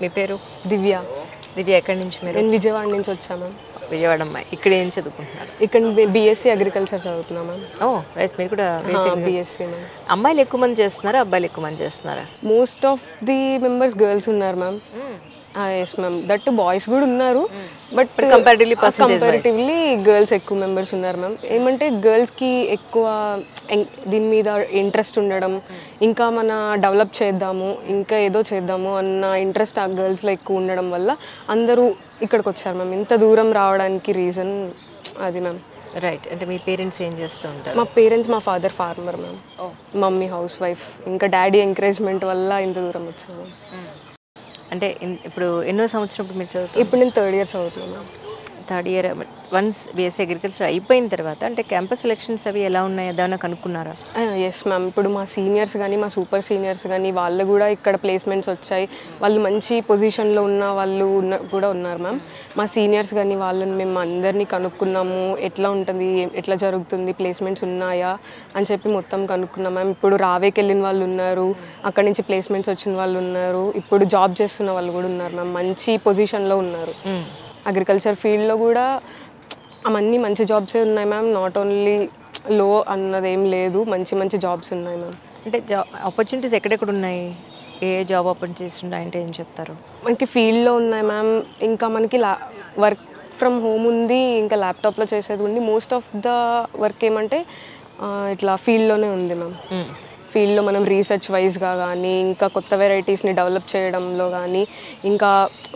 మీ పేరు? దివ్య. దివ్య ఎక్కడి నుంచి మీరు? నేను విజయవాడ నుంచి వచ్చా మ్యామ్. విజయవాడ అమ్మాయి. ఇక్కడ ఏం చదువుకుంటున్నారు? ఇక్కడ బీఎస్సీ అగ్రికల్చర్ చదువుతున్నా మ్యామ్. ఓ రైస్, మీరు కూడా బీఎస్సీ మ్యామ్. అమ్మాయిలు ఎక్కువ మంది చేస్తున్నారా, అబ్బాయిలు ఎక్కువ మంది చేస్తున్నారా? Most of the members girls ఉన్నారు ma'am. Yes ma'am, that boys కూడా ఉన్నారు, బట్ కంపారిటివ్లీ గర్ల్స్ ఎక్కువ మెంబర్స్ ఉన్నారు మ్యామ్. ఏమంటే గర్ల్స్కి ఎక్కువ దీని మీద ఇంట్రెస్ట్ ఉండడం, ఇంకా మన డెవలప్ చేద్దాము, ఇంకా ఏదో చేద్దాము అన్న ఇంట్రెస్ట్ ఆ గర్ల్స్లో ఎక్కువ ఉండడం వల్ల అందరూ ఇక్కడికి వచ్చారు మ్యామ్. ఇంత దూరం రావడానికి రీజన్ అది మ్యామ్. రైట్. అంటే మీ పేరెంట్స్ ఏం చేస్తూ ఉంటారు? మా పేరెంట్స్, మా father farmer ma'am, mummy housewife. ఇంకా డాడీ ఎంకరేజ్మెంట్ వల్ల ఇంత దూరం వచ్చాము. అంటే ఇప్పుడు ఎన్నో సంవత్సరం మీరు చదువుతారు? ఇప్పుడు నేను 3rd ఇయర్ చదువుతున్నాను. 3rd year. Once BSc agriculture అయిపోయిన తర్వాత అంటే క్యాంపస్ సెలక్షన్స్ అవి ఎలా ఉన్నాయి, ఏదైనా కనుక్కున్నారా? ఎస్ మ్యామ్, ఇప్పుడు మా సీనియర్స్ కానీ మా సూపర్ సీనియర్స్ కానీ వాళ్ళు కూడా ఇక్కడ ప్లేస్మెంట్స్ వచ్చాయి. వాళ్ళు మంచి పొజిషన్లో ఉన్న వాళ్ళు కూడా ఉన్నారు మ్యామ్. మా సీనియర్స్ కానీ వాళ్ళని మేము అందరినీ కనుక్కున్నాము, ఎట్లా ఉంటుంది, ఎట్లా జరుగుతుంది, ప్లేస్మెంట్స్ ఉన్నాయా అని చెప్పి మొత్తం కనుక్కున్నాం మ్యామ్. ఇప్పుడు రావేకి వెళ్ళిన వాళ్ళు ఉన్నారు, అక్కడి నుంచి ప్లేస్మెంట్స్ వచ్చిన వాళ్ళు ఉన్నారు, ఇప్పుడు జాబ్ చేస్తున్న వాళ్ళు కూడా ఉన్నారు మ్యామ్. మంచి పొజిషన్లో ఉన్నారు. అగ్రికల్చర్ ఫీల్డ్లో కూడా అవన్నీ మంచి జాబ్సే ఉన్నాయి మ్యామ్. నాట్ ఓన్లీ లో అన్నదేం లేదు, మంచి మంచి జాబ్స్ ఉన్నాయి మ్యామ్. అంటే ఆపర్చునిటీస్ ఎక్కడెక్కడ ఉన్నాయి, ఏ జాబ్ ఆపర్చునిటీస్ ఉన్నాయంటే ఏం చెప్తారు? మనకి ఫీల్డ్లో ఉన్నాయి మ్యామ్, ఇంకా మనకి వర్క్ ఫ్రమ్ హోమ్ ఉంది, ఇంకా ల్యాప్టాప్లో చేసేది ఉంది. మోస్ట్ ఆఫ్ ద వర్క్ ఏమంటే ఇట్లా ఫీల్డ్లోనే ఉంది మ్యామ్. ఫీల్డ్లో మనం రీసెర్చ్ వైజ్గా కానీ, ఇంకా కొత్త వెరైటీస్ని డెవలప్ చేయడంలో కానీ, ఇంకా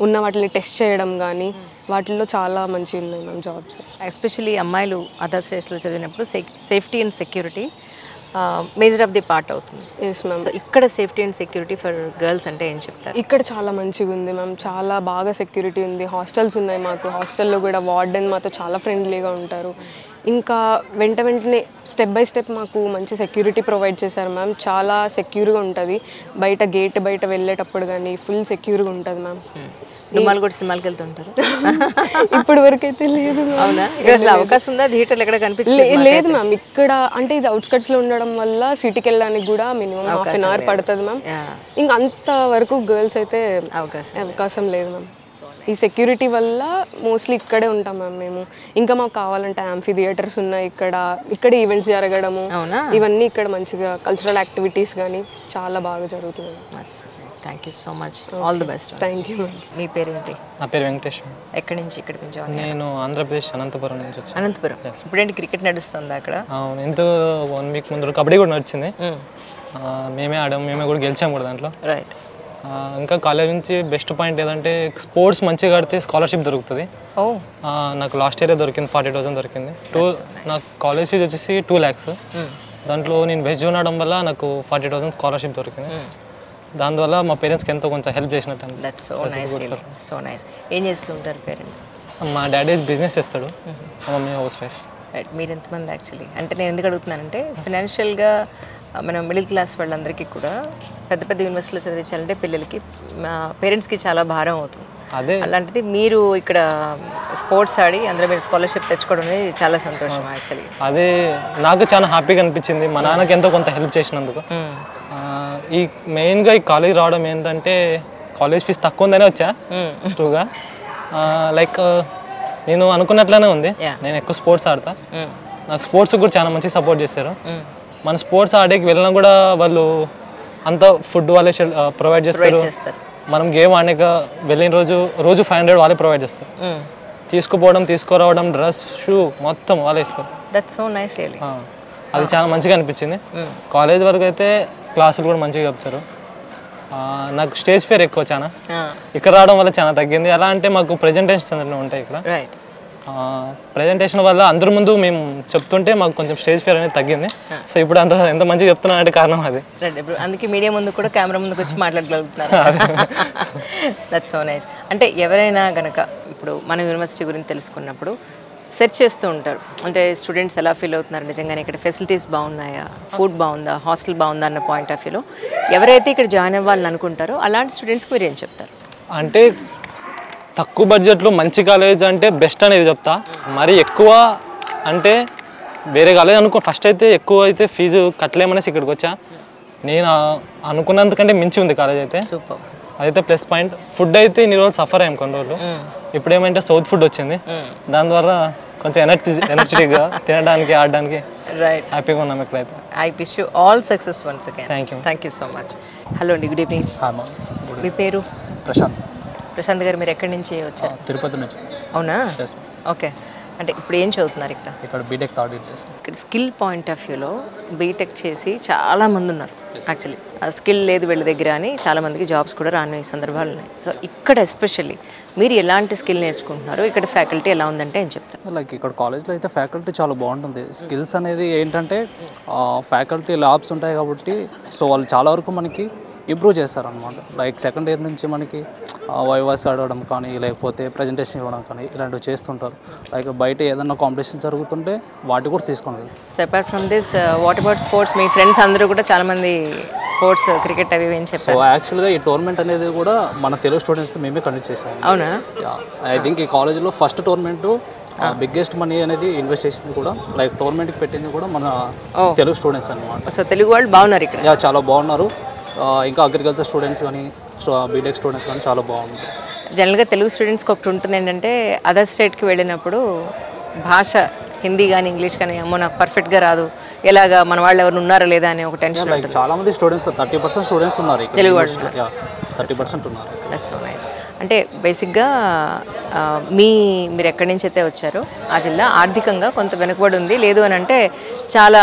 ఉన్న వాటిని టెస్ట్ చేయడం కానీ, వాటిల్లో చాలా మంచి ఉన్నాయి మ్యామ్ జాబ్స్. ఎస్పెషల్లీ అమ్మాయిలు అదర్ స్టేట్స్లో చదివినప్పుడు safety and security major of the part అవుతుంది. Yes ma'am. సో ఇక్కడ safety and security for girls అంటే ఏం చెప్తారు? ఇక్కడ చాలా మంచిగా ఉంది మ్యామ్, చాలా బాగా సెక్యూరిటీ ఉంది. హాస్టల్స్ ఉన్నాయి మాకు, హాస్టల్లో కూడా వార్డెన్ మాతో చాలా ఫ్రెండ్లీగా ఉంటారు. ఇంకా వెంటనే స్టెప్ బై స్టెప్ మాకు మంచి సెక్యూరిటీ ప్రొవైడ్ చేశారు మ్యామ్. చాలా సెక్యూర్గా ఉంటుంది, బయట గేట్ బయట వెళ్ళేటప్పుడు కానీ ఫుల్ సెక్యూర్గా ఉంటుంది మ్యామ్. సినిమాలు కూడా సినిమాలకి వెళ్తుంటారు? ఇప్పటి వరకు అయితే లేదు. అవునా? అసలు అవకాశం ఉందా? థియేటర్లు ఎక్కడ కనిపించలేదు? లేదు మ్యామ్. ఇక్కడ అంటే ఇది అవుట్స్కట్స్లో ఉండడం వల్ల సిటీకి వెళ్ళడానికి కూడా మినిమం 1/2 hour పడుతుంది మ్యామ్. ఇంకా అంతవరకు గర్ల్స్ అయితే అవకాశం లేదు మ్యామ్. ఈ సెక్యూరిటీ వల్ల మోస్ట్లీ ఇక్కడే ఉంటాం మ్యామ్ మేము. ఇంకా మాకు కావాలంటే యాంఫీ థియేటర్స్ ఉన్నాయి, ఇక్కడ ఈవెంట్స్ జరగడము, ఇవన్నీ ఇక్కడ మంచిగా కల్చరల్ యాక్టివిటీస్ కానీ చాలా బాగా జరుగుతుంది. Thank you so much, all the best. Thank you. మీ పేరేంటి? నా పేరు వెంకటేష్. ఎక్కడి నుంచి ఇక్కడికి నుంచి? నేను ఆంధ్రప్రదేశ్ అనంతపురం నుంచి వచ్చాను. అనంతపురం. ఇప్పుడేంటి క్రికెట్ నడుస్తుంది అక్కడ? అవును, ఎంతో 1 week ముందు కబడ్డీ కూడా నడిచింది. మేమే ఆడాం, మేమే కూడా గెలిచాము కూడా దాంట్లో. రైట్. ఇంకా కాలేజ్ నుంచి బెస్ట్ పాయింట్ ఏదంటే స్పోర్ట్స్ మంచిగా ఆడితే స్కాలర్షిప్ దొరుకుతుంది. నాకు లాస్ట్ ఇయర్ దొరికింది, 40,000 దొరికింది. నాకు కాలేజ్ ఫీజు వచ్చేసి 2 lakhs. దాంట్లో నేను వెజ్ ఉండడం వల్ల నాకు 40,000 స్కాలర్షిప్ దొరికింది. దానివల్ల మా పేరెంట్స్కి ఎంతో కొంచెం హెల్ప్ చేసినట్టు. ఏం చేస్తుంటారు పేరెంట్స్? మా డాడీ బిజినెస్ చేస్తాడు, మా మమ్మీ హౌస్ వైఫ్. రైట్. మీరు ఎంతమంది యాక్చువల్లీ? అంటే నేను ఎందుకు అడుగుతున్నానంటే ఫినాన్షియల్గా మనం మిడిల్ క్లాస్ వాళ్ళందరికీ కూడా పెద్ద పెద్ద యూనివర్సిటీలో చదివించాలంటే పిల్లలకి మా పేరెంట్స్కి చాలా భారం అవుతుంది. అదే అలాంటిది మీరు ఇక్కడ స్పోర్ట్స్ ఆడి అందులో మీరు స్కాలర్షిప్ తెచ్చుకోవడం అనేది చాలా సంతోషం యాక్చువల్లీ. అదే నాకు చాలా హ్యాపీగా అనిపించింది, మా నాన్నకి ఎంతో కొంత హెల్ప్ చేసినందుకు. ఈ మెయిన్గా ఈ కాలేజ్ రావడం ఏంటంటే కాలేజ్ ఫీజు తక్కువ ఉందనే వచ్చా ట్రూగా. లైక్ నేను అనుకున్నట్లనే ఉంది, నేను ఎక్కువ స్పోర్ట్స్ ఆడతా. నాకు స్పోర్ట్స్ కూడా చాలా మంచి సపోర్ట్ చేశారు. మన స్పోర్ట్స్ ఆడేకి వెళ్ళినా కూడా వాళ్ళు అంత ఫుడ్ వాళ్ళే ప్రొవైడ్ చేస్తారు. మనం గేమ్ ఆడక వెళ్ళిన రోజు 500 వాళ్ళే ప్రొవైడ్ చేస్తారు. తీసుకుపోవడం, తీసుకురావడం, డ్రెస్, షూ మొత్తం వాళ్ళే ఇస్తారు. అది చాలా మంచిగా అనిపించింది. కాలేజ్ వరకు అయితే క్లాసులు కూడా మంచిగా చెప్తారు. నాకు స్టేజ్ ఫియర్ ఎక్కువ చాలా, ఇక్కడ రావడం వల్ల చాలా తగ్గింది. ఎలా అంటే మాకు ప్రెజెంటేషన్స్ అన్నీ ఉంటాయి ఇక్కడ. ప్రెజెంటేషన్ వల్ల అందరి ముందు మేము చెప్తుంటే మాకు కొంచెం స్టేజ్ ఫియర్ అనేది తగ్గింది. సో ఇప్పుడు ఎంత మంచిగా చెప్తున్నా అంటే కారణం అది. అందుకే మీడియా ముందు కూడా కెమెరా ముందుకు వచ్చి మాట్లాడగలుగుతున్నారు. That's so nice. అంటే ఎవరైనా కనుక ఇప్పుడు మన యూనివర్సిటీ గురించి తెలుసుకున్నప్పుడు సెర్చ్ చేస్తూ ఉంటారు, అంటే స్టూడెంట్స్ ఎలా ఫీల్ అవుతున్నారు, నిజంగానే ఇక్కడ ఫెసిలిటీస్ బాగున్నాయా, ఫుడ్ బాగుందా, హాస్టల్ బాగుందా అన్న పాయింట్ ఆఫ్ వ్యూలో ఎవరైతే ఇక్కడ జాయిన్ అవ్వాలని అనుకుంటారో అలాంటి స్టూడెంట్స్కి మీరు ఏం చెప్తారు? అంటే తక్కువ బడ్జెట్లో మంచి కాలేజ్ అంటే బెస్ట్ అనేది చెప్తా. మరి ఎక్కువ అంటే వేరే కాలేజ్ ఫస్ట్ అయితే ఎక్కువ అయితే ఫీజు కట్టలేమనేసి ఇక్కడికి వచ్చా. నేను అనుకున్నందుకంటే మించి ఉంది కాలేజ్ అయితే. సూపర్. అదైతే ప్లస్ పాయింట్. ఫుడ్ అయితే ఇన్ని రోజులు సఫర్ అయ్యాం కొన్ని రోజులు. ఇప్పుడు ఏమంటే సౌత్ ఫుడ్ వచ్చింది, దాని ద్వారా కొంచెం ఎనర్జెటిక్గా తినడానికి ఆడడానికి రైట్ హ్యాపీగా ఉన్నాం ఇక్కడైతే. I wish you all success once again. Thank you so much. Hello అండి, గుడ్ ఈవినింగ్. మీ పేరు? ప్రశాంత్. ప్రశాంత్ గారు, మీరు ఎక్కడి నుంచి వచ్చారు? తిరుపతి నుంచి. అవునా? ఓకే. అంటే ఇప్పుడు ఏం చదువుతున్నారు ఇక్కడ? ఇక్కడ బీటెక్ థర్డ్ ఇయర్ చేస్తాను. ఇక్కడ స్కిల్ పాయింట్ ఆఫ్ వ్యూలో బీటెక్ చేసి చాలా మంది ఉన్నారు. యాక్చువల్లీ ఆ స్కిల్ లేదు వీళ్ళ దగ్గర అని చాలామందికి జాబ్స్ కూడా రాని సందర్భాలు ఉన్నాయి. సో ఇక్కడ ఎస్పెషల్లీ మీరు ఎలాంటి స్కిల్ నేర్చుకుంటున్నారు, ఇక్కడ ఫ్యాకల్టీ ఎలా ఉందంటే ఏం చెప్తారు? లైక్ ఇక్కడ కాలేజ్లో అయితే ఫ్యాకల్టీ చాలా బాగుంటుంది. స్కిల్స్ అనేది ఏంటంటే ఫ్యాకల్టీ ల్యాబ్స్ ఉంటాయి కాబట్టి సో వాళ్ళు చాలా వరకు మనకి ఇంప్రూవ్ చేస్తారనమాట. లైక్ సెకండ్ ఇయర్ నుంచి మనకి వైవాస్ ఆడడం కానీ లేకపోతే ప్రజెంటేషన్ ఇవ్వడం కానీ ఇలాంటివి చేస్తుంటారు. లైక్ బయట ఏదన్నా కాంపిటీషన్ జరుగుతుంటే వాటి కూడా తీసుకున్నారు. So apart from this what about sports? Me friends అందరూ కూడా చాలామంది స్పోర్ట్స్ క్రికెట్ అవి ఏం చెప్పారు? సో యాక్చువల్గా ఈ టోర్నమెంట్ అనేది కూడా మన తెలుగు స్టూడెంట్స్ మేమే కండక్ట్ చేసాము. అవునా? ఐ థింక్ ఈ కాలేజ్లో ఫస్ట్ టోర్నమెంట్ బిగ్గెస్ట్ మనీ అనేది ఇన్వెస్ట్ చేసింది కూడా లైక్ టోర్నమెంట్కి పెట్టింది కూడా మన తెలుగు స్టూడెంట్స్ అనమాట. సో తెలుగు వాళ్ళు బాగున్నారు ఇక్కడ? చాలా బాగున్నారు. ఇంకా అగ్రికల్చర్ స్టూడెంట్స్ కానీ బీటెక్ స్టూడెంట్స్ కానీ చాలా బాగుంటుంది. జనరల్గా తెలుగు స్టూడెంట్స్కి ఒకటి ఉంటుంది ఏంటంటే అదర్ స్టేట్కి వెళ్ళినప్పుడు భాష హిందీ కానీ ఇంగ్లీష్ కానీ అమ్మో నాకు పర్ఫెక్ట్గా రాదు, ఎలాగా మన వాళ్ళు ఎవరు ఉన్నారా లేదా అని ఒక టెన్షన్. లైక్ చాలా మంది స్టూడెంట్స్ 30% స్టూడెంట్స్ ఉన్నారు తెలుగు వాళ్ళు. 30% ఉన్నారు. That's so nice. అంటే బేసిక్గా మీరు ఎక్కడి నుంచి అయితే వచ్చారో ఆ జిల్లా ఆర్థికంగా కొంత వెనుకబడి ఉంది, లేదు అని అంటే చాలా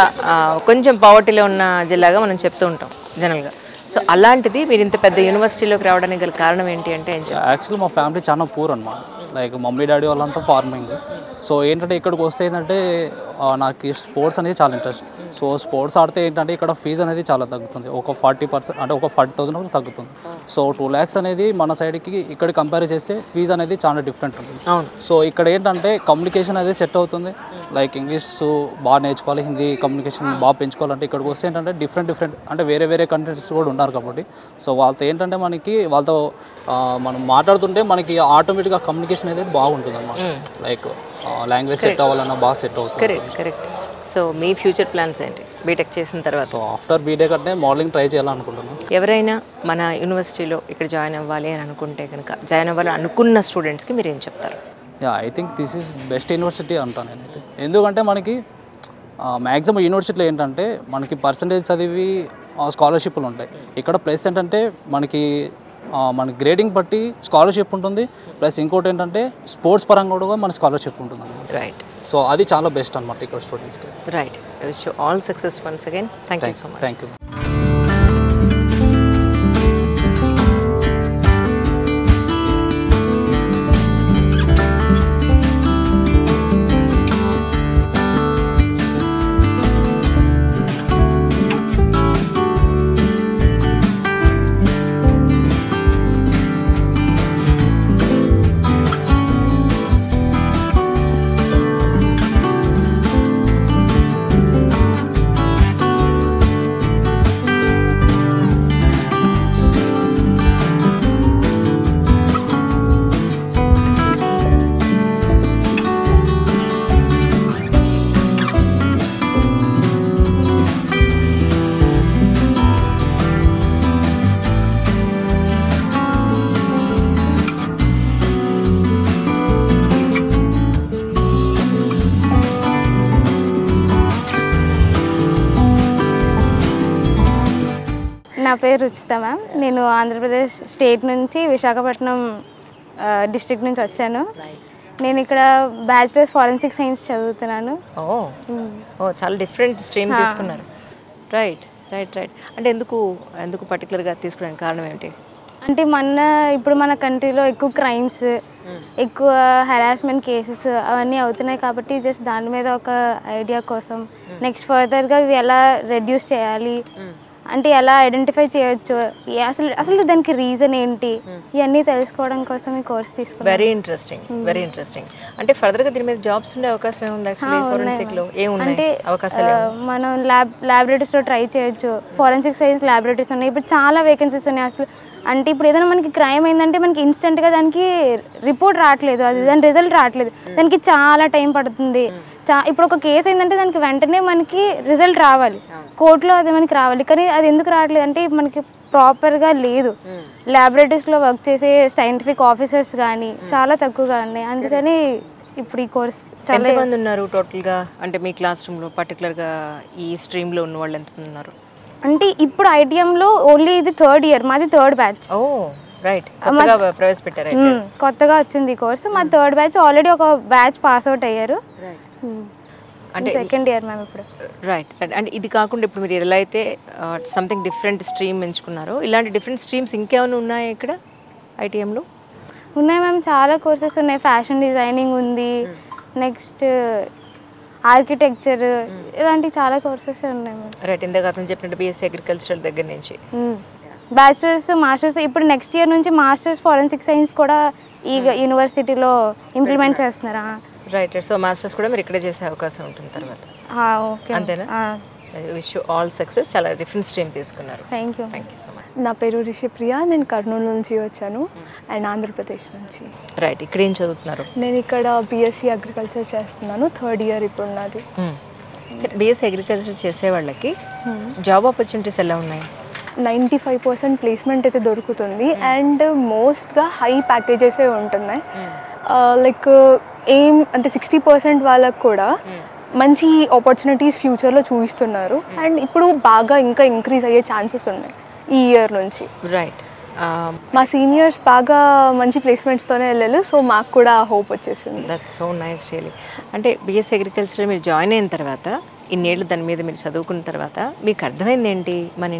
కొంచెం పావర్టీలో ఉన్న జిల్లాగా మనం చెప్తూ ఉంటాం జనరల్గా. సో అలాంటిది మీరు ఇంత పెద్ద యూనివర్సిటీలోకి రావడానికి గల కారణం ఏంటి అంటే ఏం చెప్పారు? యాక్చువల్లీ మా ఫ్యామిలీ చాలా పూర్ అనమాట. లైక్ మమ్మీ డాడీ వాళ్ళంతా ఫార్మింగ్. సో ఏంటంటే ఇక్కడికి వస్తే ఏంటంటే నాకు స్పోర్ట్స్ అనేది చాలా ఇంట్రెస్ట్. సో స్పోర్ట్స్ ఆడితే ఏంటంటే ఇక్కడ ఫీజు అనేది చాలా తగ్గుతుంది, ఒక 40% అంటే ఒక 40,000 వరకు తగ్గుతుంది. సో 2 lakhs అనేది మన సైడ్కి ఇక్కడ కంపేర్ చేస్తే ఫీజు అనేది చాలా డిఫరెంట్ ఉంటుంది. సో ఇక్కడ ఏంటంటే కమ్యూనికేషన్ అనేది సెట్ అవుతుంది. లైక్ ఇంగ్లీష్ బాగా నేర్చుకోవాలి, హిందీ కమ్యూనికేషన్ బాగా పెంచుకోవాలంటే ఇక్కడికి వస్తే ఏంటంటే డిఫరెంట్ అంటే వేరే కంట్రీస్ కూడా ఉన్నారు కాబట్టి సో వాళ్ళతో ఏంటంటే వాళ్ళతో మనం మాట్లాడుతుంటే మనకి ఆటోమేటిక్గా కమ్యూనికేషన్ అనేది బాగుంటుంది అన్నమాట. లైక్ లాంగ్వేజ్ సెట్ అవ్వాలన్నా బాగా సెట్ అవుతుంది. కరెక్ట్. సో మీ ఫ్యూచర్ ప్లాన్స్ ఏంటి బీటెక్ చేసిన తర్వాత? సో ఆఫ్టర్ బీటెక్ అంటే మోడలింగ్ ట్రై చేయాలనుకుంటున్నాను. ఎవరైనా మన యూనివర్సిటీలో ఇక్కడ జాయిన్ అవ్వాలి అని అనుకుంటే కనుక జాయిన్ అవ్వాలి అనుకున్న స్టూడెంట్స్కి మీరు ఏం చెప్తారు? I think this is best university అంటాను నేనైతే. ఎందుకంటే మనకి మ్యాక్సిమం యూనివర్సిటీలో ఏంటంటే మనకి పర్సంటేజ్ చదివి స్కాలర్షిప్లు ఉంటాయి. ఇక్కడ ప్లస్ ఏంటంటే మనకి గ్రేడింగ్ బట్టి స్కాలర్షిప్ ఉంటుంది, ప్లస్ ఇంకోటి ఏంటంటే స్పోర్ట్స్ పరంగా కూడా మన స్కాలర్షిప్ ఉంటుంది. రైట్. సో అది చాలా బెస్ట్ అనమాట ఇక్కడ స్టూడెంట్స్కి. Right. I wish you all success once again. Thank you so much. Thank you. నా పేరు రుచిత మ్యామ్. నేను ఆంధ్రప్రదేశ్ స్టేట్ నుంచి విశాఖపట్నం డిస్ట్రిక్ట్ నుంచి వచ్చాను. నేను ఇక్కడ బ్యాచిలర్స్ ఫారెన్సిక్ సైన్స్ చదువుతున్నాను. చాలా డిఫరెంట్ స్ట్రీమ్ తీసుకున్నారు. రైట్. అంటే ఎందుకు పర్టికులర్గా తీసుకోవడానికి కారణం ఏంటి? అంటే ఇప్పుడు మన కంట్రీలో ఎక్కువ క్రైమ్స్, ఎక్కువ హెరాస్మెంట్ కేసెస్ అవన్నీ అవుతున్నాయి కాబట్టి జస్ట్ దాని మీద ఒక ఐడియా కోసం, నెక్స్ట్ ఫర్దర్గా ఇవి ఎలా రెడ్యూస్ చేయాలి అంటే ఎలా ఐడెంటిఫై చేయొచ్చు, అసలు దానికి రీజన్ ఏంటి, ఇవన్నీ తెలుసుకోవడం కోసం ఈ కోర్స్ తీసుకున్నాను. Very interesting. అంటే ఫర్దర్గా దీని మీద జాబ్స్ ఉండే అవకాశం ఏముంది? యాక్చువల్లీ ఫోరెన్సిక్లో ఏమున్నాయి అవకాశాలు? మనం ల్యాబొరేటరీస్లో ట్రై చేయొచ్చు. ఫోరెన్సిక్ సైన్స్ ల్యాబొరేటరీస్ ఉన్నాయి, ఇప్పుడు చాలా వేకెన్సీస్ ఉన్నాయి అసలు. అంటే ఇప్పుడు ఏదైనా మనకి క్రైమ్ అయిందంటే మనకి ఇన్స్టెంట్గా దానికి రిపోర్ట్ రావట్లేదు, దాని రిజల్ట్ రావట్లేదు, దానికి చాలా టైం పడుతుంది. ఇప్పుడు ఒక కేసు అయిందంటే దానికి వెంటనే మనకి రిజల్ట్ రావాలి, కోర్టులో అది మనకి రావాలి, కానీ అది ఎందుకు రావట్లేదు అంటే మనకి ప్రాపర్గా లేదు. ల్యాబొరేటరీస్లో వర్క్ చేసే సైంటిఫిక్ ఆఫీసర్స్ కానీ చాలా తక్కువగా ఉన్నాయి. అందుకని ఇప్పుడు ఈ కోర్స్ చాలా ఎంతమంది ఉన్నారు టోటల్గా, అంటే మీ క్లాస్ రూమ్లో పర్టికులర్గా ఈ స్ట్రీమ్లో ఉన్న వాళ్ళు ఎంతమంది ఉన్నారు? అంటే ఇప్పుడు ఐటీఎంలో ఓన్లీ ఇది 3rd ఇయర్, మాది 3rd బ్యాచ్. ఓ రైట్, కొత్తగా ప్రవేశపెట్టారు అయితే. కొత్తగా వచ్చింది ఈ కోర్సు. మా 3rd బ్యాచ్ ఆల్రెడీ ఒక బ్యాచ్ పాస్ అవుట్ అయ్యారు. అంటే 2nd ఇయర్ మేము ఇప్పుడు. రైట్. అండ్ ఇది కాకుండా ఇప్పుడు మీరు ఎలా అయితే సంథింగ్ డిఫరెంట్ స్ట్రీమ్ ఎంచుకున్నారో, ఇలాంటి డిఫరెంట్ స్ట్రీమ్స్ ఇంకేమైనా ఉన్నాయా ఇక్కడ ఐటీఎంలో? ఉన్నాయి మ్యామ్, చాలా కోర్సెస్ ఉన్నాయి. ఫ్యాషన్ డిజైనింగ్ ఉంది, నెక్స్ట్ ఆర్కిటెక్చర్, ఇలాంటి చాలా కోర్సెస్ ఉన్నాయి మ్యామ్. రైట్. ఇందాక అతను చెప్పినట్టు బీఎస్సీ అగ్రికల్చర్ దగ్గర నుంచి బ్యాచిలర్స్, మాస్టర్స్, ఇప్పుడు నెక్స్ట్ ఇయర్ నుంచి మాస్టర్స్ ఫారెన్సిక్ సైన్స్ కూడా ఈ యూనివర్సిటీలో ఇంప్లిమెంట్ చేస్తున్నారా? రైట్. సో మాస్టర్స్ కూడా మీరు ఇక్కడే చేసే అవకాశం ఉంటుంది తర్వాత. ఓకే, అంతేనా? Wish you all success. చాలా డిఫరెంట్ స్ట్రీమ్ తీసుకున్నారు. Thank you. Thank you so much. నా పేరు రిషిప్రియ, నేను కర్నూలు నుంచి వచ్చాను అండ్ ఆంధ్రప్రదేశ్ నుంచి. రైట్. ఇక్కడ ఏం చదువుతున్నారు? నేను ఇక్కడ బీఎస్సీ అగ్రికల్చర్ చేస్తున్నాను, 3rd ఇయర్ ఇప్పుడు నాది. బీఎస్సీ అగ్రికల్చర్ చేసే వాళ్ళకి జాబ్ ఆపర్చునిటీస్ ఎలా ఉన్నాయి? 95% ప్లేస్మెంట్ అయితే దొరుకుతుంది అండ్ మోస్ట్గా హై ప్యాకేజెసే ఉంటున్నాయి. లైక్ ఏం అంటే 60% వాళ్ళకు కూడా మంచి ఆపర్చునిటీస్ ఫ్యూచర్లో చూపిస్తున్నారు అండ్ ఇప్పుడు బాగా ఇంకా ఇంక్రీజ్ అయ్యే ఛాన్సెస్ ఉన్నాయి ఈ ఇయర్ నుంచి. రైట్. మా సీనియర్స్ బాగా మంచి ప్లేస్మెంట్స్తోనే వెళ్ళారు, సో మాకు కూడా హోప్ వచ్చేసింది. That's so nice really. అంటే బీఎస్సీ అగ్రికల్చర్ మీరు జాయిన్ అయిన తర్వాత, ఇన్నేళ్ళు దాని మీద మీరు చదువుకున్న తర్వాత మీకు అర్థమైంది ఏంటి? మన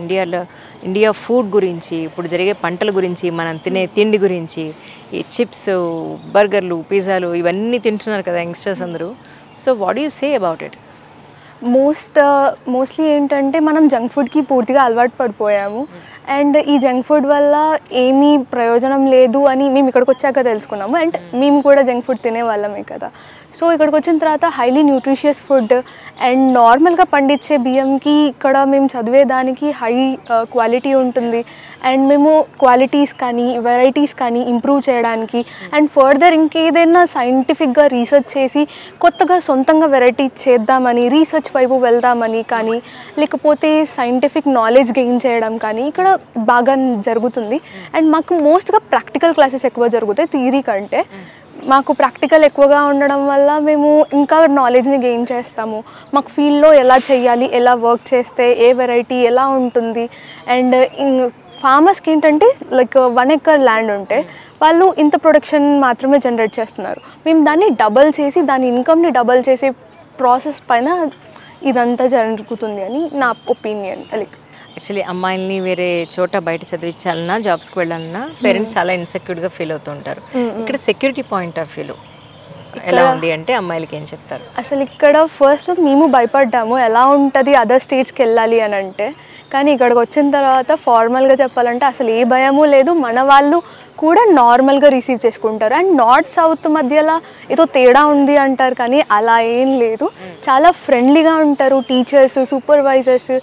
ఇండియా ఫుడ్ గురించి, ఇప్పుడు జరిగే పంటల గురించి, మనం తినే తిండి గురించి, ఈ చిప్స్, బర్గర్లు, పిజ్జాలు ఇవన్నీ తింటున్నారు కదా యంగ్స్టర్స్ అందరూ. So what do you say about it? Mostly ఏంటంటే మనం జంక్ ఫుడ్కి పూర్తిగా అలవాటు పడిపోయాము అండ్ ఈ జంక్ ఫుడ్ వల్ల ఏమీ ప్రయోజనం లేదు అని మేము ఇక్కడికి వచ్చాక తెలుసుకున్నాము. అండ్ మేము కూడా జంక్ ఫుడ్ తినే వాళ్ళమే కదా. సో ఇక్కడికి వచ్చిన తర్వాత హైలీ న్యూట్రిషియస్ ఫుడ్ అండ్ నార్మల్గా పండించే బియ్యంకి ఇక్కడ మేము చదివేదానికి హై క్వాలిటీ ఉంటుంది అండ్ మేము క్వాలిటీస్ కానీ వెరైటీస్ కానీ ఇంప్రూవ్ చేయడానికి అండ్ ఫర్దర్ ఇంకేదైనా సైంటిఫిక్గా రీసెర్చ్ చేసి కొత్తగా సొంతంగా వెరైటీ చేద్దామని, రీసెర్చ్ వైపు వెళ్దామని కానీ, లేకపోతే సైంటిఫిక్ నాలెడ్జ్ గెయిన్ చేయడం కానీ ఇక్కడ బాగా జరుగుతుంది. అండ్ మాకు మోస్ట్గా ప్రాక్టికల్ క్లాసెస్ ఎక్కువ జరుగుతాయి థియరీ కంటే. మాకు ప్రాక్టికల్ ఎక్కువగా ఉండడం వల్ల మేము ఇంకా నాలెడ్జ్ని గెయిన్ చేస్తాము. మాకు ఫీల్డ్లో ఎలా చేయాలి, ఎలా వర్క్ చేస్తే ఏ వెరైటీ ఎలా ఉంటుంది. అండ్ ఫార్మర్స్కి ఏంటంటే లైక్ 1 acre ల్యాండ్ ఉంటే వాళ్ళు ఇంత ప్రొడక్షన్ మాత్రమే జనరేట్ చేస్తున్నారు. మేము దాన్ని డబల్ చేసి దాని ఇన్కమ్ని డబల్ చేసే ప్రాసెస్ పైన ఇదంతా జరుగుతుంది అని నా ఒపీనియన్. లైక్ యాక్చువల్లీ అమ్మాయిల్ని వేరే చోట బయట చదివించాలన్నా, జాబ్స్కి వెళ్ళాలన్నా పేరెంట్స్ చాలా ఇన్సెక్యూర్గా ఫీల్ అవుతూ ఉంటారు. ఇక్కడ సెక్యూరిటీ పాయింట్ ఆఫ్ వ్యూలో ఎలా ఉంది అంటే అమ్మాయిలకి ఏం చెప్తారు? అసలు ఇక్కడ ఫస్ట్ మేము భయపడ్డాము ఎలా ఉంటుంది అదర్ స్టేట్స్కి వెళ్ళాలి అని అంటే. కానీ ఇక్కడికి వచ్చిన తర్వాత ఫార్మల్గా చెప్పాలంటే అసలు ఏ భయము లేదు. మన వాళ్ళు కూడా నార్మల్గా రిసీవ్ చేసుకుంటారు. అండ్ నార్త్ సౌత్ మధ్యలో ఏదో తేడా ఉంది అంటారు కానీ అలా ఏం లేదు. చాలా ఫ్రెండ్లీగా ఉంటారు టీచర్స్, సూపర్వైజర్స్.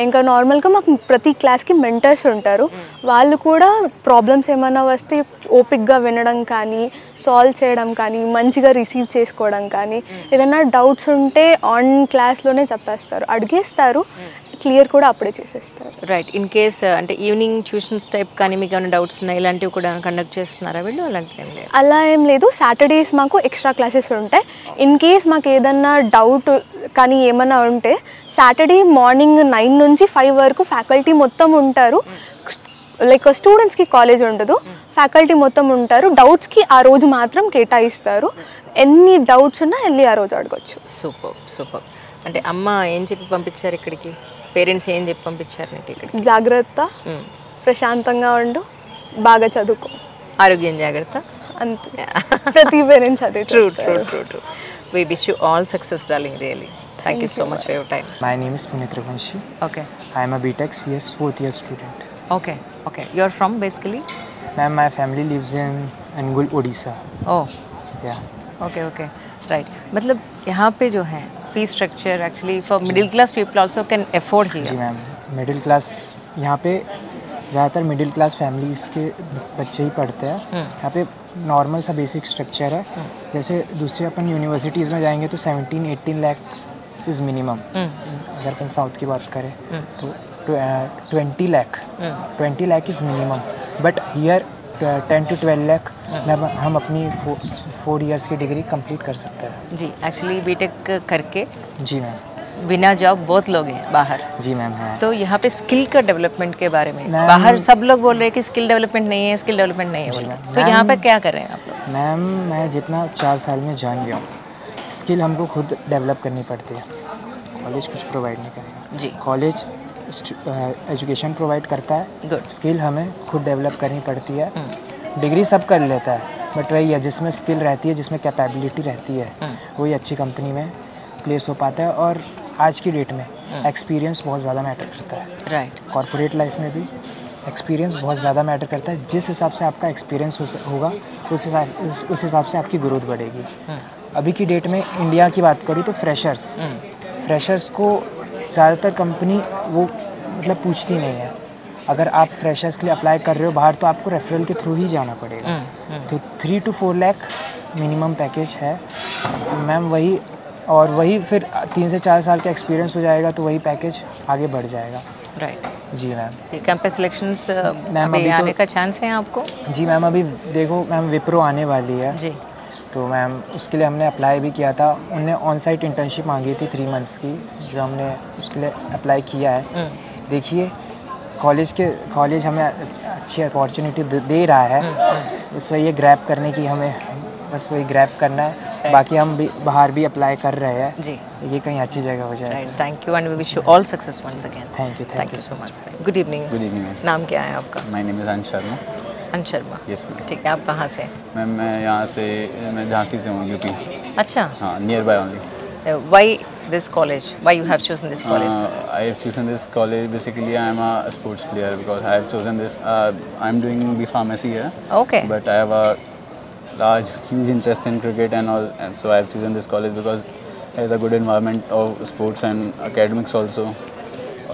ఇంకా నార్మల్గా మాకు ప్రతి క్లాస్కి మెంటర్స్ ఉంటారు. వాళ్ళు కూడా ప్రాబ్లమ్స్ ఏమైనా వస్తే ఓపిక్గా వినడం కానీ, సాల్వ్ చేయడం కానీ, మంచిగా రిసీవ్ చేసుకోవడం కానీ, ఏదైనా డౌట్స్ ఉంటే ఆన్ క్లాస్లోనే చెప్పేస్తారు, అడిగేస్తారు, క్లియర్ కూడా అప్పుడే చేసేస్తారు. రైట్. ఇన్ కేస్ అంటే ఈవినింగ్ ట్యూషన్స్ టైప్ కానీ మీకు ఏమైనా డౌట్స్ ఉన్నాయి ఇలాంటివి కూడా కండక్ట్ చేస్తున్నారా వీళ్ళు? అలాంటివి ఏం లేదు. అలా ఏం లేదు. సాటర్డేస్ మాకు ఎక్స్ట్రా క్లాసెస్ ఉంటాయి. ఇన్ కేస్ మాకు ఏదన్నా డౌట్ కానీ ఏమన్నా ఉంటే సాటర్డే మార్నింగ్ 9 నుంచి 5 వరకు ఫ్యాకల్టీ మొత్తం ఉంటారు. లైక్ స్టూడెంట్స్కి కాలేజ్ ఉండదు, ఫ్యాకల్టీ మొత్తం ఉంటారు. డౌట్స్కి ఆ రోజు మాత్రం కేటాయిస్తారు. ఎన్ని డౌట్స్ ఉన్నా వెళ్ళి ఆ రోజు అడగచ్చు. Super super. అంటే అమ్మ ఏం చెప్పి పంపించారు ఇక్కడికి? పేరెంట్స్ ఏం చెప్పి పంపించారు నీకు ఇక్కడికి? జాగ్రత్త, ప్రశాంతంగా ఉండు, బాగా చదువుకో, ఆరోగ్యం జాగ్రత్త, అంతే. ప్రతి పేరెంట్స్ అదే. True true true true. We wish you all success, darling, really. Thank you so much for your time. My name is Puneet Raghuvanshi. Okay. I am a BTech CS 4th year student. Okay. Okay. You are from basically? Ma'am, my family lives in Angul, Odisha. Oh. Yeah. Okay. Okay. Right. मतलब यहाँ पे जो है fee structure actually for middle class people also can afford here. जी ma'am, middle class यहाँ पे ज़्यादातर middle class families के बच्चे ही पढ़ते हैं. यहाँ पे नॉर्मल सा बेसिक स्ट्रक्चर है. जैसे दूसरे अपन यूनिवर्सिटीज़ में जाएंगे तो 17-18 लाख इज़ मिनिमम. अगर अपन साउथ की बात करें तो 20 lakh. 20 lakh is minimum. But here 10 to 12 lakh में हम अपनी 4 years की डिग्री कंप्लीट कर सकते हैं. जी, एक्चुअली बीटेक करके जी मैम. बिना जॉब बहुत लोग हैं बाहर. जी मैम है. तो यहाँ पे स्किल का डेवलपमेंट के बारे में बाहर सब लोग बोल रहे हैं कि स्किल डेवलपमेंट नहीं है, स्किल डेवलपमेंट नहीं है बोल रहे. तो यहाँ पे क्या कर रहे हैं आप लोग? मैम मैं जितना 4 साल में जान गया हूँ, स्किल हमको खुद डेवलप करनी पड़ती है. कॉलेज कुछ प्रोवाइड नहीं करेगा जी. कॉलेज एजुकेशन प्रोवाइड करता है, गुड. स्किल हमें खुद डेवलप करनी पड़ती है. डिग्री सब कर लेता है, बट वही है जिसमें स्किल रहती है, जिसमें कैपेबिलिटी रहती है, वही अच्छी कंपनी में प्लेस हो पाता है. और आज की डेट में एक्सपीरियंस बहुत ज़्यादा मैटर करता है. राइट. कॉर्पोरेट लाइफ में भी एक्सपीरियंस बहुत ज़्यादा मैटर करता है. जिस हिसाब से आपका एक्सपीरियंस होगा उस हिसाब से आपकी ग्रोथ बढ़ेगी. अभी की डेट में इंडिया की बात करूँ तो फ्रेशर्स को ज़्यादातर कंपनी वो मतलब पूछती नहीं है. अगर आप फ्रेशर्स के लिए अप्लाई कर रहे हो बाहर तो आपको रेफरल के थ्रू ही जाना पड़ेगा. तो 3 to 4 लाख मिनिमम पैकेज है मैम. वही और वही फिर 3 से 4 साल का एक्सपीरियंस हो जाएगा तो वही पैकेज आगे बढ़ जाएगा. राइट. जी मैम. जी, कैंपस सिलेक्शंस मैम अभी आने का चांस है आपको? जी मैम. अभी देखो मैम विप्रो आने वाली है जी. तो मैम उसके लिए हमने अप्लाई भी किया था. उनने ऑन साइट इंटर्नशिप मांगी थी 3 months की, जो हमने उसके लिए अप्लाई किया है. देखिए कॉलेज हमें अच्छी अपॉर्चुनिटी दे रहा है. बस वही ये ग्रैब करने की हमें बस वही ग्रैब करना है. बाकी हम भी बाहर भी अप्लाई कर रहे हैं जी. ये कहीं अच्छी जगह हो जाए. Right. Thank you and we wish you all success once again. Thank you so much. Good evening. Good evening. नाम क्या है आपका? माय नेम इज़ अंश शर्मा. अंश शर्मा. Yes ma'am. ठीक है. आप कहाँ से? मैम मैं झांसी से हूँ, यूपी. अच्छा. हाँ, near by only. Why this college? Why you have chosen this college? I have chosen this college. Basically, I am a sports player because I have chosen this. I am doing B pharmacy here. Okay. But I have a huge interest in cricket and all, and so I have chosen this college because there is a good environment of sports and academics also.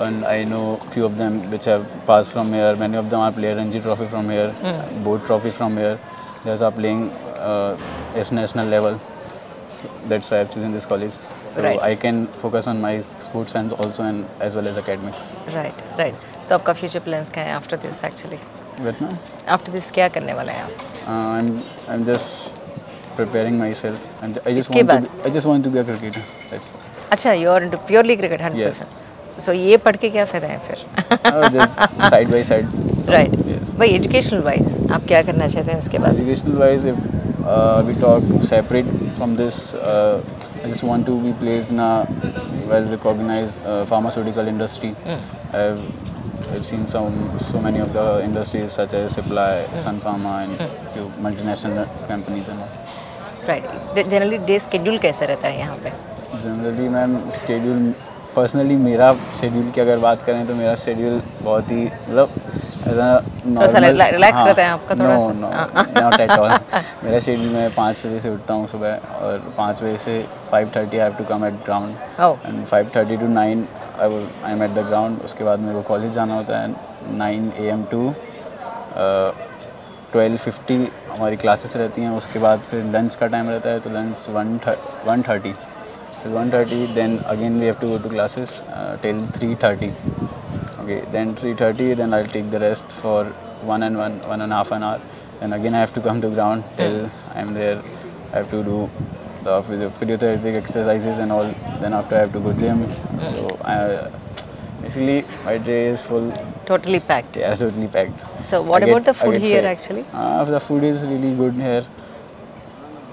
And I know few of them which have passed from here. Many of them are playing Ranji Trophy from here, Board Trophy from here. They are playing national level. So that's why I have chosen this college. So Right. I can focus on my sports and also and as well as academics. Right. Right. तो आपका future plans क्या है after this actually? But no, after this क्या करने वाले हैं आप? I'm just preparing myself, and इसके बाद? I just want to be a cricketer. That's all. अच्छा, you are into purely cricket 100%. Yes. So ये पढ़ के क्या फ़ायदा है फिर? Just side by side. Right. Yes. भाई एजुकेशनल वाइज आप क्या करना चाहते हैं उसके बाद? Educational wise, if we talk separate from this, I just want to be placed in a well-recognized pharmaceutical industry. I've seen so many of the industries such as Supply, Sun Pharma, and few multinational companies and all. Right. Generally day schedule कैसा रहता है यहाँ पे? Generally ma'am schedule personally मेरा schedule की अगर बात करें तो मेरा शेड्यूल बहुत ही मतलब रिलैक्स रहता है आपका थोड़ा सा? Not at all. मेरा शेड्यूल मैं 5 बजे से उठता हूँ सुबह, और 5 बजे से 5:30 I have to come at ground, and 5:30 to 9 I am at the ground. उसके बाद मेरे को कॉलेज जाना होता है. 9 AM to 12:50 हमारी क्लासेस रहती हैं. उसके बाद फिर लंच का टाइम रहता है, तो lunch 1:30 till 1:30. Then again we have to go to classes till 3:30. Okay, then 3:30, then I'll take the rest for 1.5 an hour. Then again I have to come to ground till I'm there. I have to do the physiotherapeutic exercises and all. Then after I have to go gym. So basically my day is full. Totally packed. Yeah, totally packed. So what about the food here actually? The food is really good here.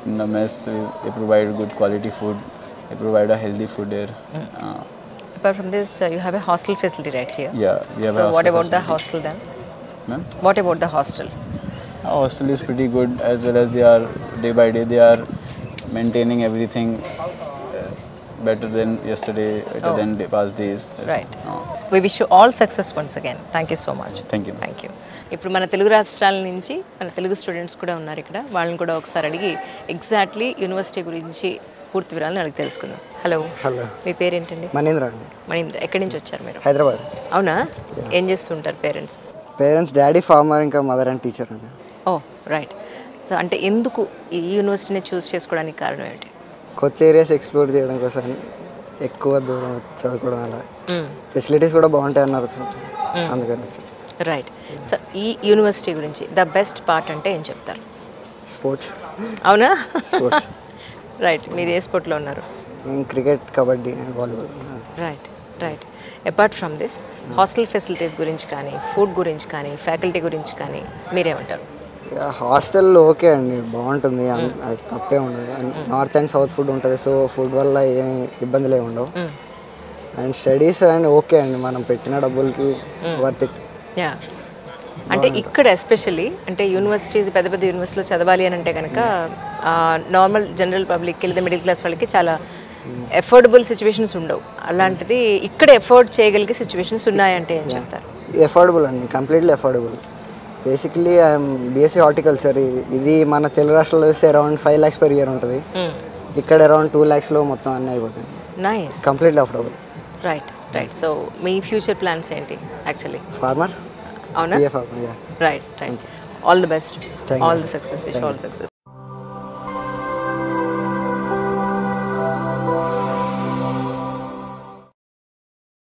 In the mess, they provide good quality food. They provide a healthy food here. Apart from this, you have a hostel facility right here. Yeah, we have So a what hostel about the facility. hostel then? Ma'am? What about the hostel? Our hostel is pretty good, as well as they are day by day they are maintaining everything better than yesterday, better than the past days. Right. We wish you all success once again. Thank you so much. Thank you. Thank you. ఇప్పుడు మన తెలుగు రాష్ట్రాల నుంచి మన Telugu students కూడా ఉన్నారు ఇక్కడ. వాళ్ళని కూడా ఒకసారి అడిగి ఎగ్జాక్ట్లీ యూనివర్సిటీ గురించి పూర్తి వివరాలను అడిగి తెలుసుకుందాం. హలో. మీ పేరేంటండి? మణీంద్ర అండి. మణీంద్ర. ఎక్కడి నుంచి వచ్చారు మీరు? హైదరాబాద్. అవునా? ఏం చేస్తుంటారు పేరెంట్స్? పేరెంట్స్ డాడీ ఫార్మర్, ఇంకా మదర్ అండ్ టీచర్ అండి. ఓ రైట్. సో అంటే ఎందుకు ఈ యూనివర్సిటీని చూస్ చేసుకోవడానికి కారణం ఏంటి? కొత్త ఏరియాస్ ఎక్స్ప్లోర్ చేయడం కోసం, ఎక్కువ దూరం చదువుకోవడం అలా ఫెసిలిటీస్ కూడా బాగుంటాయి అన్నారు, అందుకని వచ్చాను. రైట్. సో ఈ యూనివర్సిటీ గురించి ద బెస్ట్ పార్ట్ అంటే ఏం చెప్తారు? స్పోర్ట్స్. అవునా? స్పోర్ట్స్. రైట్. మీరు ఏ స్పోర్ట్లో ఉన్నారు? Cricket, kabaddi and volleyball. Right right. Apart from this hostel facilities గురించి కానీ, ఫుడ్ గురించి కానీ, ఫ్యాకల్టీ గురించి కానీ మీరేమంటారు? హాస్టల్ ఓకే అండి, బాగుంటుంది, అది తప్పే ఉండదు. నార్త్ అండ్ సౌత్ ఫుడ్ ఉంటుంది, సో ఫుడ్ వల్ల ఏమి ఇబ్బందులు ఏమి ఉండవు. అండ్ స్టడీస్ అండ్ ఓకే అండి, మనం పెట్టిన డబ్బులకి వర్త్ ఇట్. యా. అంటే ఇక్కడ ఎస్పెషల్లీ అంటే యూనివర్సిటీస్ పెద్ద పెద్ద యూనివర్సిటీలో చదవాలి అని అంటే కనుక నార్మల్ జనరల్ పబ్లిక్కి లేదా మిడిల్ క్లాస్ వాళ్ళకి చాలా ఎఫోర్డబుల్ సిచ్యువేషన్స్ ఉండవు. అలాంటిది ఇక్కడ ఎఫోర్డ్ చేయగలిగే సిచ్యువేషన్స్ ఉన్నాయంటే ఏం చెప్తారు? ఎఫోర్డబుల్ అండి, completely affordable. Basically I'm BSc horticulture. ఇది మన తెలుగు రాష్ట్రాల్లో వస్తే అరౌండ్ 5 lakhs per year ఉంటుంది. ఇక్కడ అరౌండ్ 2 lakhsలో మొత్తం అన్నీ అయిపోతుంది. Nice. Completely affordable. Right right. So మీ ఫ్యూచర్ ప్లాన్స్ ఏంటి యాక్చువల్లీ? ఫార్మర్. అవునా? Farmer. Right right. All the best, all the success, wish all success.